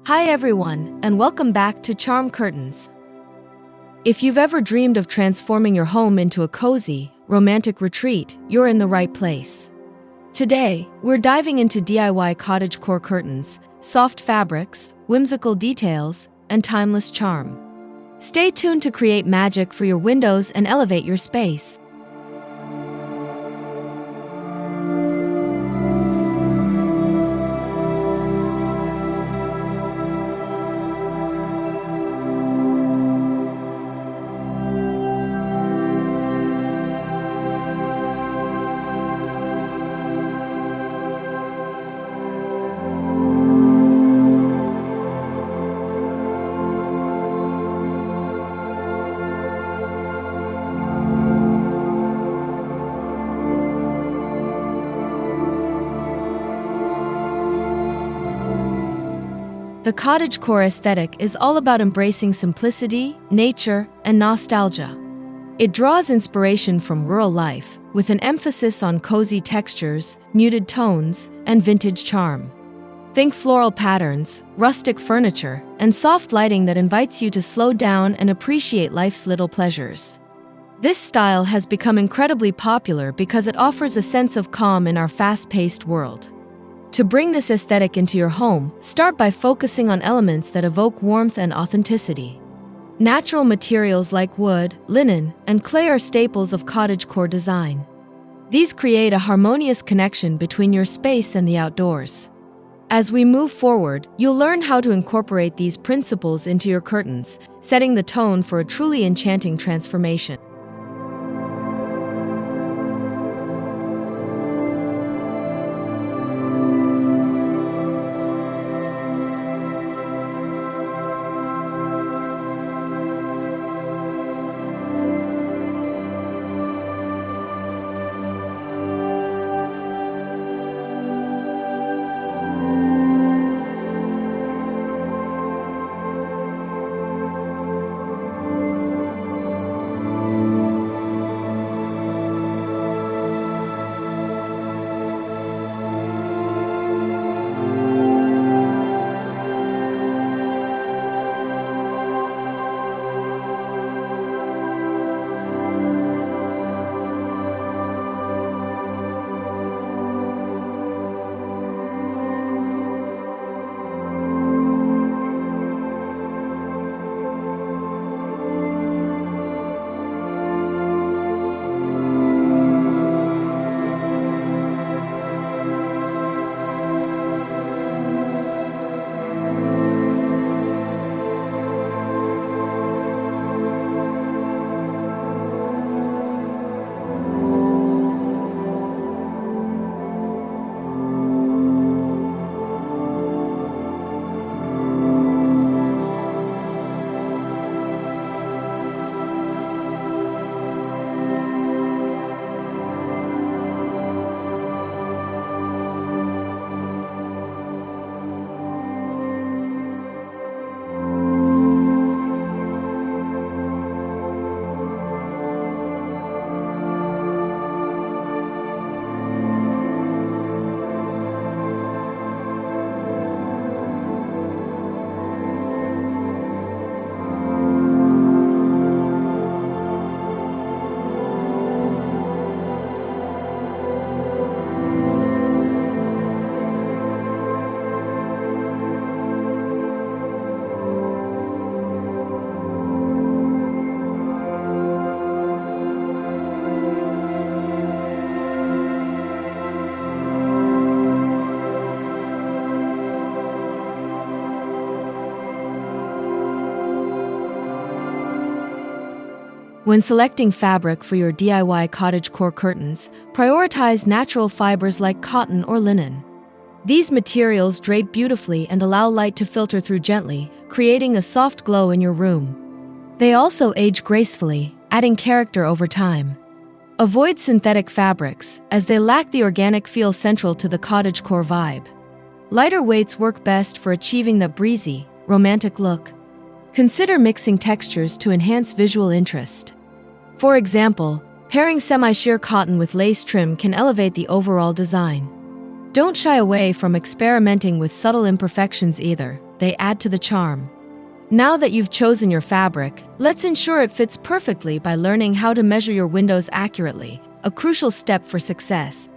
Hi everyone, and welcome back to Charm Curtains. If you've ever dreamed of transforming your home into a cozy, romantic retreat, you're in the right place. Today, we're diving into DIY cottagecore curtains, soft fabrics, whimsical details, and timeless charm. Stay tuned to create magic for your windows and elevate your space. The cottagecore aesthetic is all about embracing simplicity, nature, and nostalgia. It draws inspiration from rural life, with an emphasis on cozy textures, muted tones, and vintage charm. Think floral patterns, rustic furniture, and soft lighting that invites you to slow down and appreciate life's little pleasures. This style has become incredibly popular because it offers a sense of calm in our fast-paced world. To bring this aesthetic into your home, start by focusing on elements that evoke warmth and authenticity. Natural materials like wood, linen, and clay are staples of cottagecore design. These create a harmonious connection between your space and the outdoors. As we move forward, you'll learn how to incorporate these principles into your curtains, setting the tone for a truly enchanting transformation. When selecting fabric for your DIY cottagecore curtains, prioritize natural fibers like cotton or linen. These materials drape beautifully and allow light to filter through gently, creating a soft glow in your room. They also age gracefully, adding character over time. Avoid synthetic fabrics, as they lack the organic feel central to the cottagecore vibe. Lighter weights work best for achieving that breezy, romantic look. Consider mixing textures to enhance visual interest. For example, pairing semi-sheer cotton with lace trim can elevate the overall design. Don't shy away from experimenting with subtle imperfections either, they add to the charm. Now that you've chosen your fabric, let's ensure it fits perfectly by learning how to measure your windows accurately, a crucial step for success.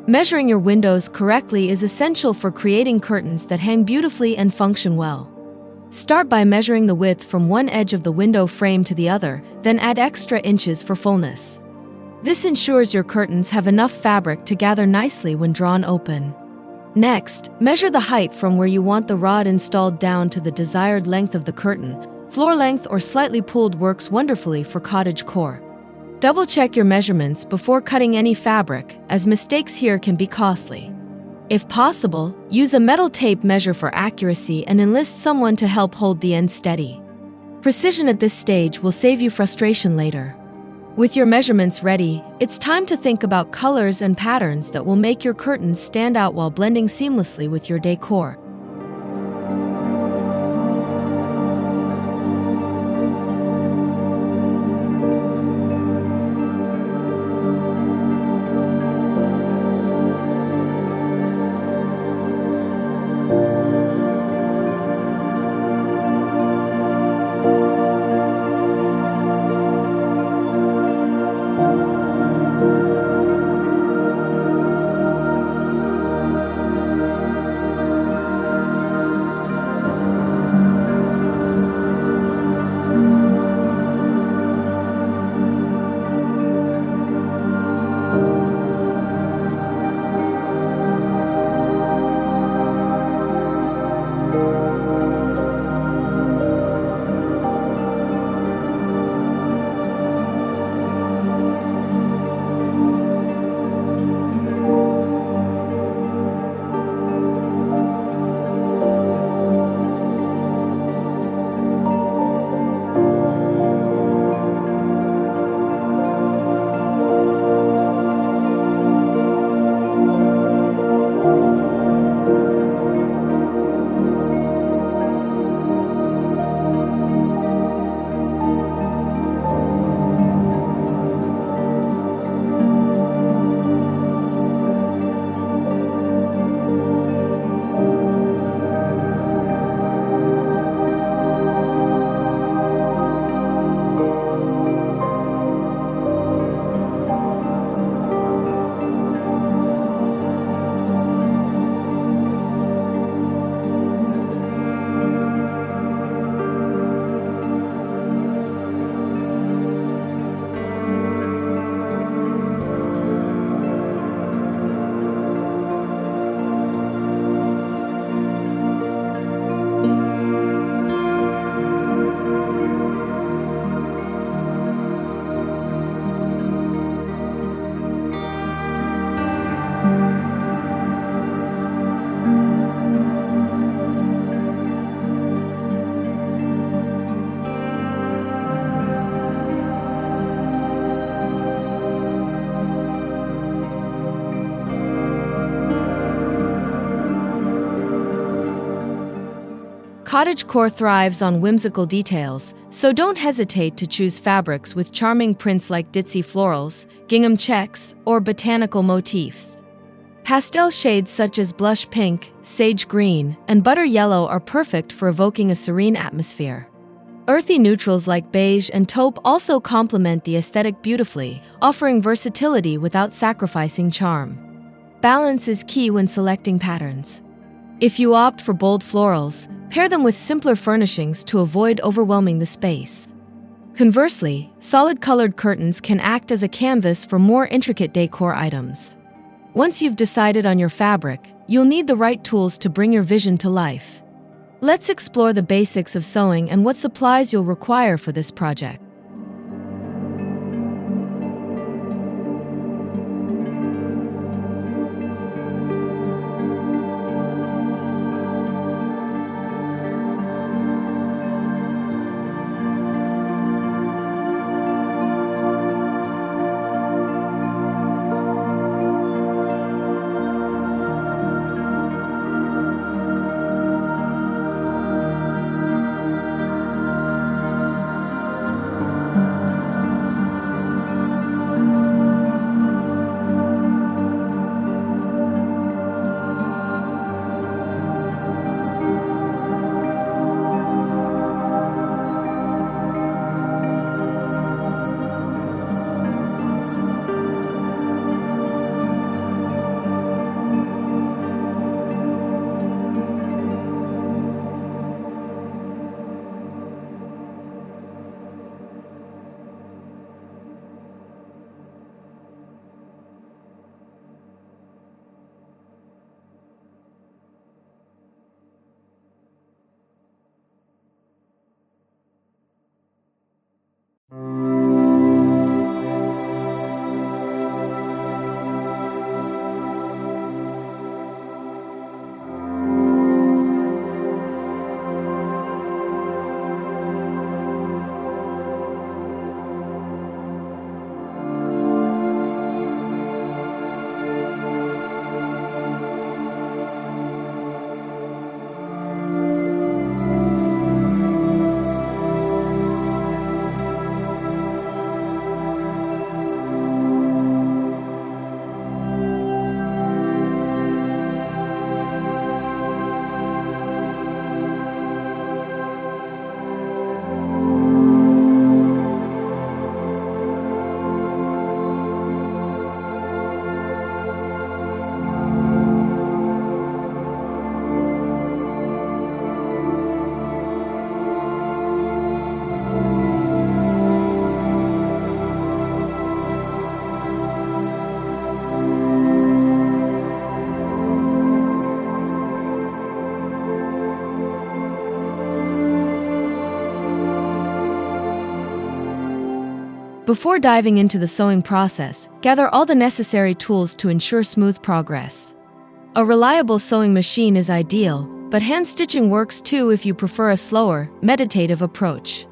Measuring your windows correctly is essential for creating curtains that hang beautifully and function well. Start by measuring the width from one edge of the window frame to the other, then add extra inches for fullness. This ensures your curtains have enough fabric to gather nicely when drawn open. Next, measure the height from where you want the rod installed down to the desired length of the curtain. Floor length or slightly pulled works wonderfully for cottagecore. Double-check your measurements before cutting any fabric, as mistakes here can be costly. If possible, use a metal tape measure for accuracy and enlist someone to help hold the end steady. Precision at this stage will save you frustration later. With your measurements ready, it's time to think about colors and patterns that will make your curtains stand out while blending seamlessly with your decor. Cottagecore thrives on whimsical details, so don't hesitate to choose fabrics with charming prints like ditzy florals, gingham checks, or botanical motifs. Pastel shades such as blush pink, sage green, and butter yellow are perfect for evoking a serene atmosphere. Earthy neutrals like beige and taupe also complement the aesthetic beautifully, offering versatility without sacrificing charm. Balance is key when selecting patterns. If you opt for bold florals, pair them with simpler furnishings to avoid overwhelming the space. Conversely, solid-colored curtains can act as a canvas for more intricate decor items. Once you've decided on your fabric, you'll need the right tools to bring your vision to life. Let's explore the basics of sewing and what supplies you'll require for this project. Before diving into the sewing process, gather all the necessary tools to ensure smooth progress. A reliable sewing machine is ideal, but hand stitching works too if you prefer a slower, meditative approach.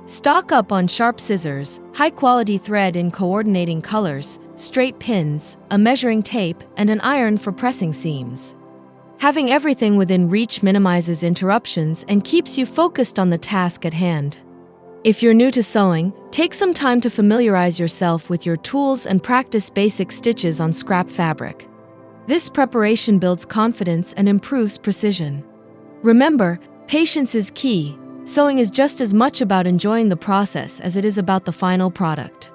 Stock up on sharp scissors, high-quality thread in coordinating colors, straight pins, a measuring tape, and an iron for pressing seams. Having everything within reach minimizes interruptions and keeps you focused on the task at hand. If you're new to sewing, take some time to familiarize yourself with your tools and practice basic stitches on scrap fabric. This preparation builds confidence and improves precision. Remember, patience is key. Sewing is just as much about enjoying the process as it is about the final product.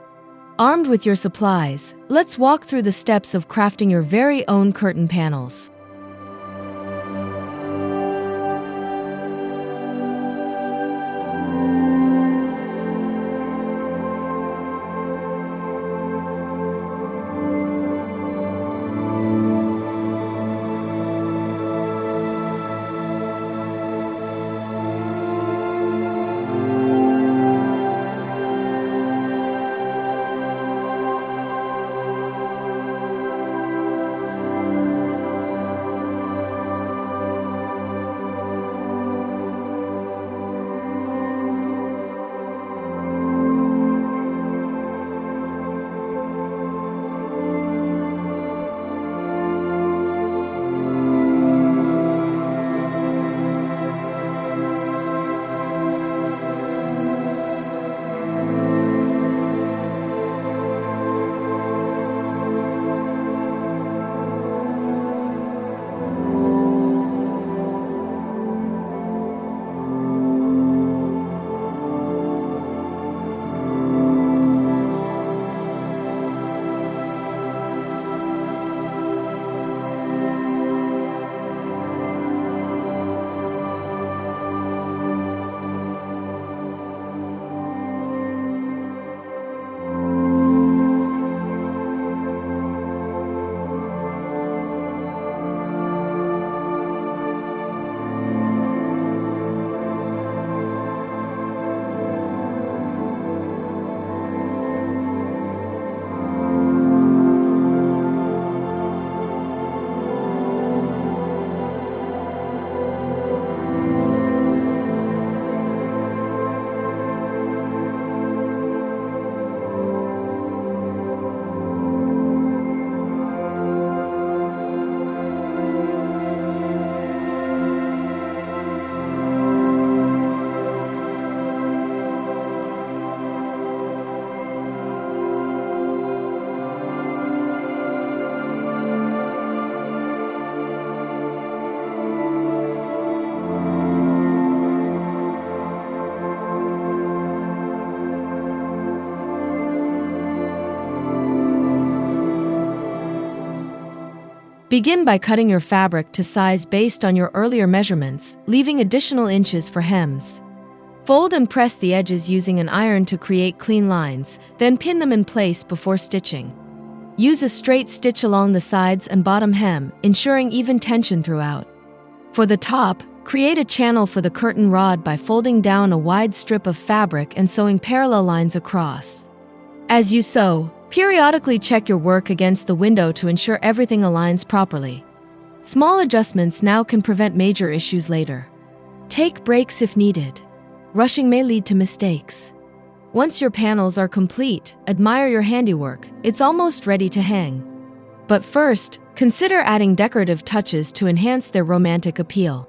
Armed with your supplies, let's walk through the steps of crafting your very own curtain panels. Begin by cutting your fabric to size based on your earlier measurements, leaving additional inches for hems. Fold and press the edges using an iron to create clean lines, then pin them in place before stitching. Use a straight stitch along the sides and bottom hem, ensuring even tension throughout. For the top, create a channel for the curtain rod by folding down a wide strip of fabric and sewing parallel lines across. As you sew, periodically check your work against the window to ensure everything aligns properly. Small adjustments now can prevent major issues later. Take breaks if needed. Rushing may lead to mistakes. Once your panels are complete, admire your handiwork. It's almost ready to hang. But first, consider adding decorative touches to enhance their romantic appeal.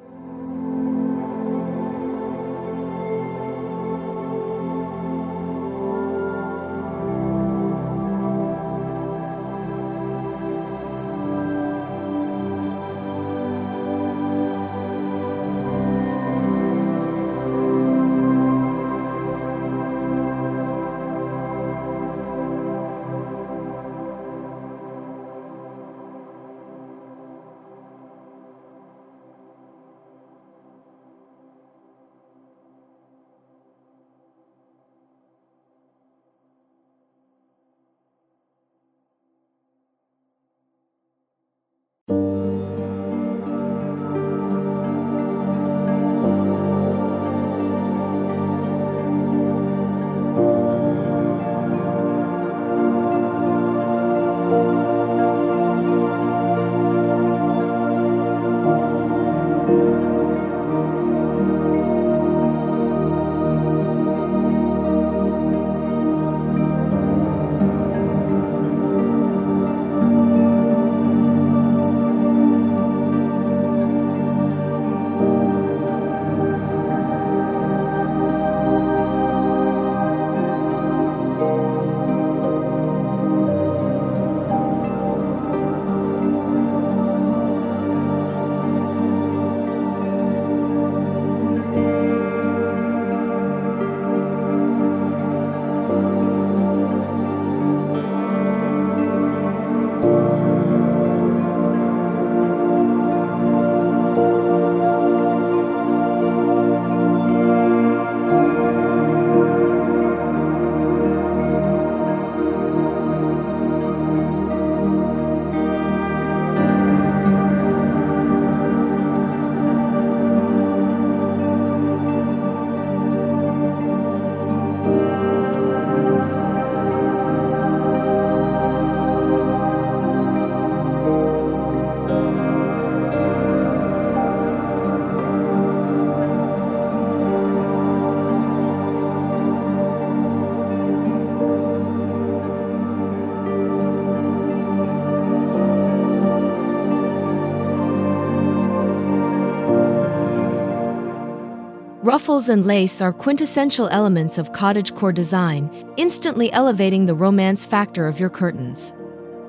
Ruffles and lace are quintessential elements of cottagecore design, instantly elevating the romance factor of your curtains.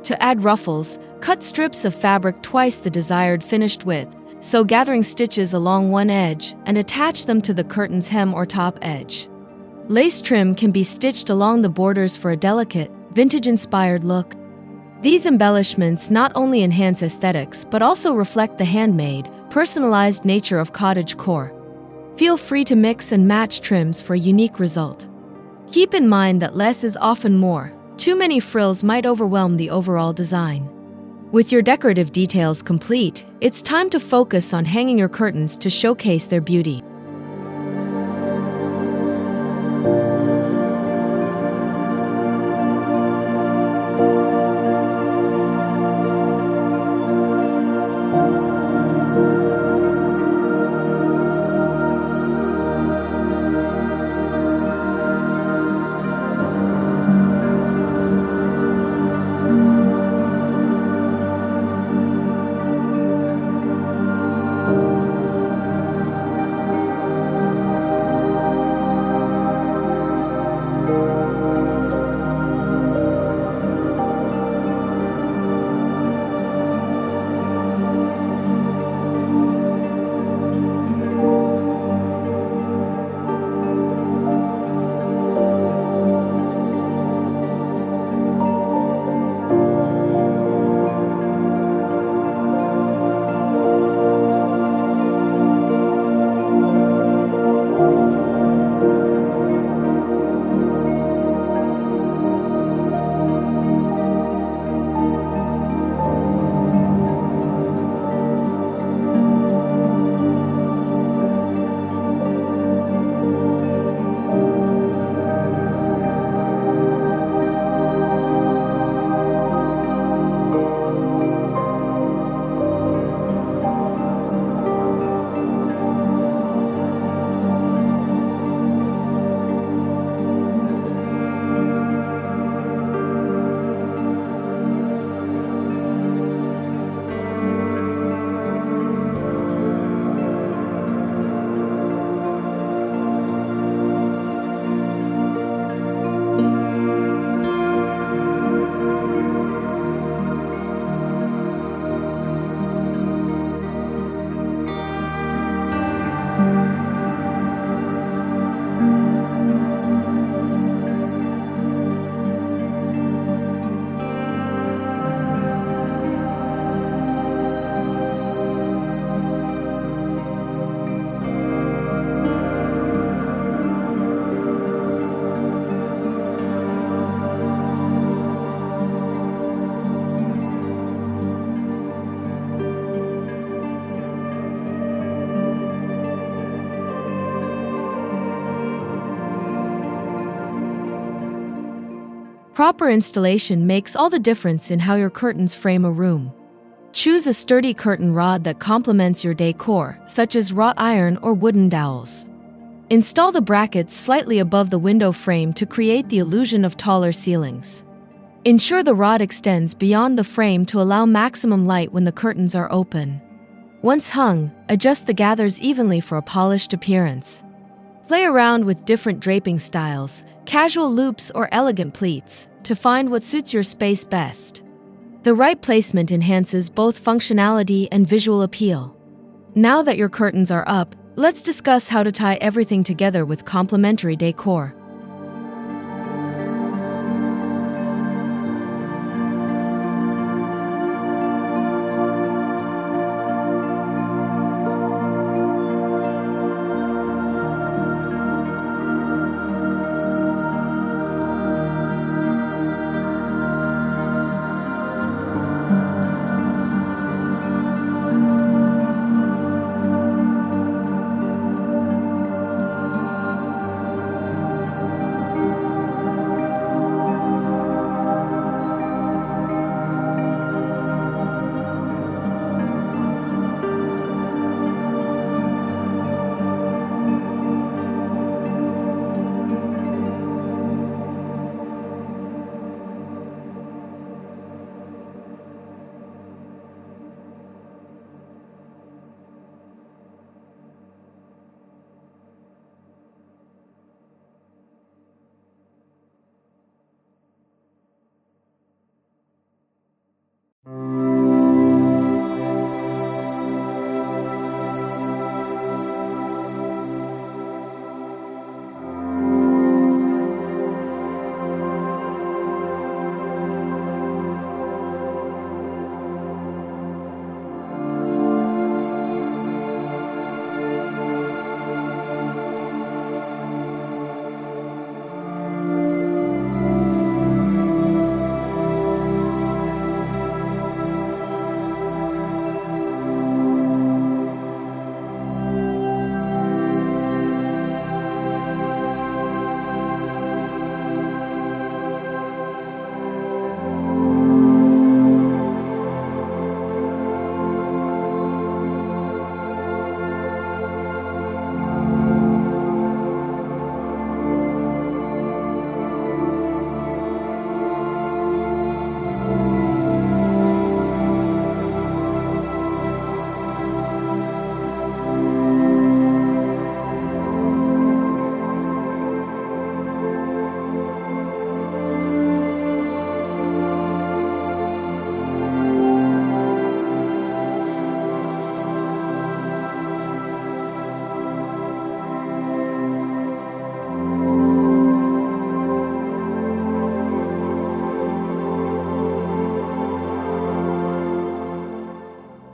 To add ruffles, cut strips of fabric twice the desired finished width, sew gathering stitches along one edge, and attach them to the curtain's hem or top edge. Lace trim can be stitched along the borders for a delicate, vintage-inspired look. These embellishments not only enhance aesthetics but also reflect the handmade, personalized nature of cottagecore. Feel free to mix and match trims for a unique result. Keep in mind that less is often more. Too many frills might overwhelm the overall design. With your decorative details complete, it's time to focus on hanging your curtains to showcase their beauty. Proper installation makes all the difference in how your curtains frame a room. Choose a sturdy curtain rod that complements your decor, such as wrought iron or wooden dowels. Install the brackets slightly above the window frame to create the illusion of taller ceilings. Ensure the rod extends beyond the frame to allow maximum light when the curtains are open. Once hung, adjust the gathers evenly for a polished appearance. Play around with different draping styles, casual loops or elegant pleats, to find what suits your space best. The right placement enhances both functionality and visual appeal. Now that your curtains are up, let's discuss how to tie everything together with complementary decor.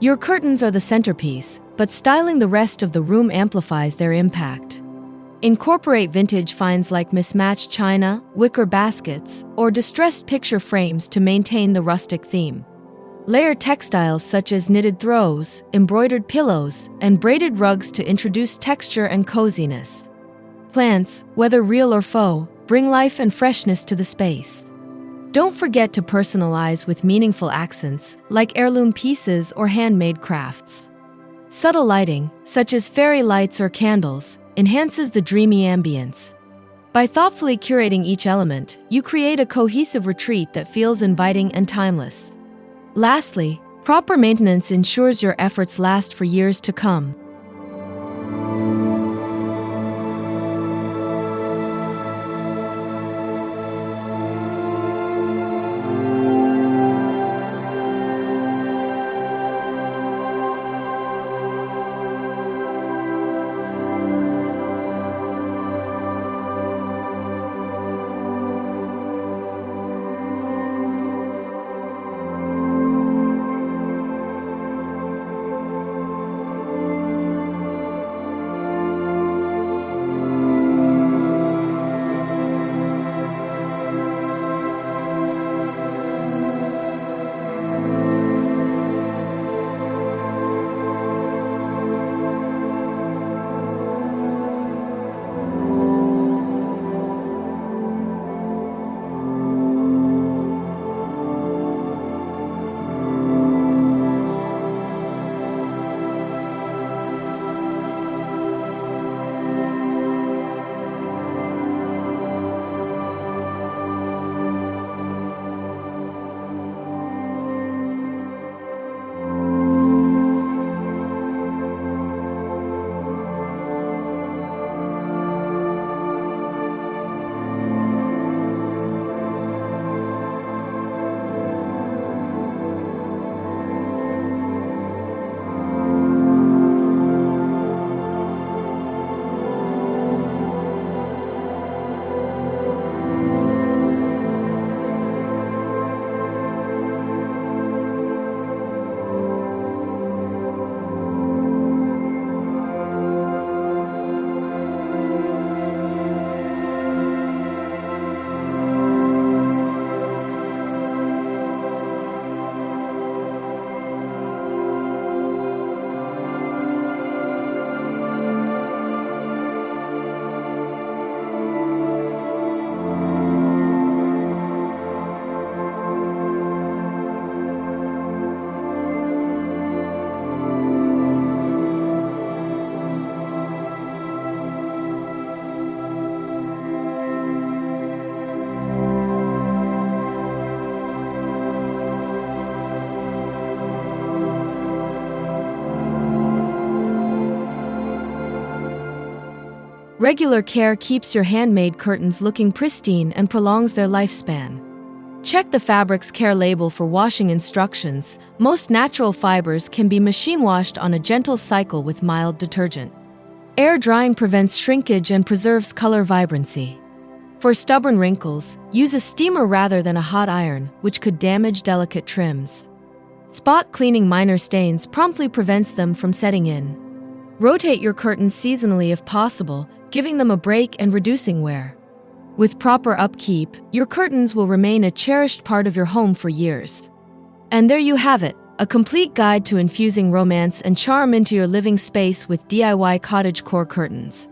Your curtains are the centerpiece, but styling the rest of the room amplifies their impact. Incorporate vintage finds like mismatched china, wicker baskets, or distressed picture frames to maintain the rustic theme. Layer textiles such as knitted throws, embroidered pillows, and braided rugs to introduce texture and coziness. Plants, whether real or faux, bring life and freshness to the space. Don't forget to personalize with meaningful accents, like heirloom pieces or handmade crafts. Subtle lighting, such as fairy lights or candles, enhances the dreamy ambience. By thoughtfully curating each element, you create a cohesive retreat that feels inviting and timeless. Lastly, proper maintenance ensures your efforts last for years to come. Regular care keeps your handmade curtains looking pristine and prolongs their lifespan. Check the fabric's care label for washing instructions. Most natural fibers can be machine washed on a gentle cycle with mild detergent. Air drying prevents shrinkage and preserves color vibrancy. For stubborn wrinkles, use a steamer rather than a hot iron, which could damage delicate trims. Spot cleaning minor stains promptly prevents them from setting in. Rotate your curtains seasonally if possible, giving them a break and reducing wear. With proper upkeep, your curtains will remain a cherished part of your home for years. And there you have it, a complete guide to infusing romance and charm into your living space with DIY cottagecore curtains.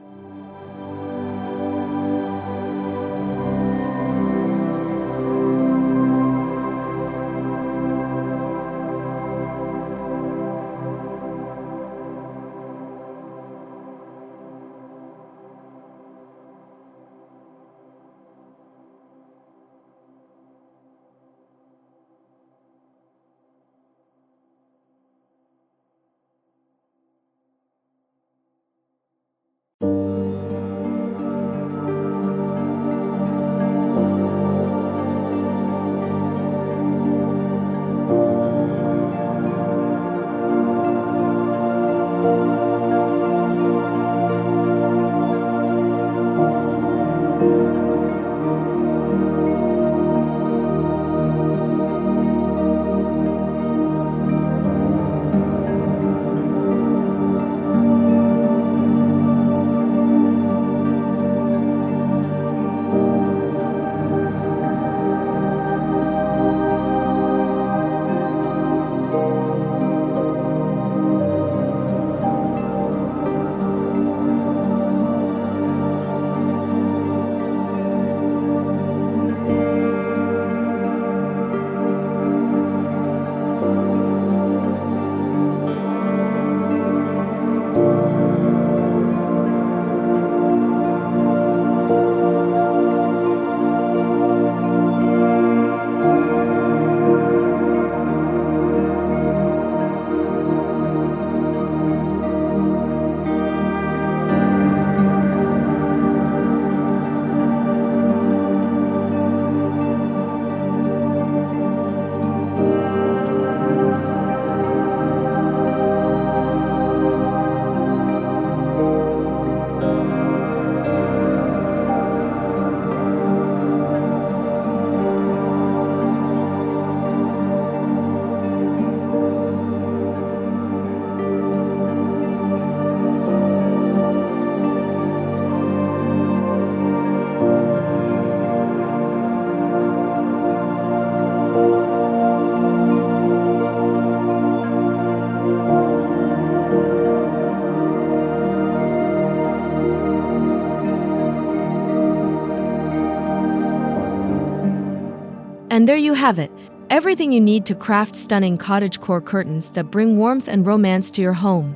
And there you have it, everything you need to craft stunning cottagecore curtains that bring warmth and romance to your home.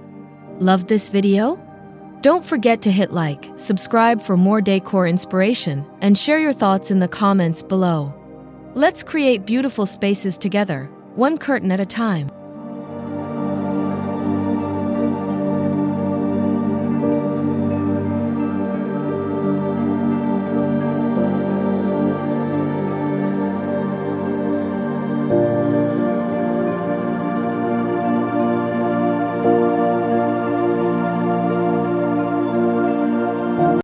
Loved this video? Don't forget to hit like, subscribe for more decor inspiration, and share your thoughts in the comments below. Let's create beautiful spaces together, one curtain at a time.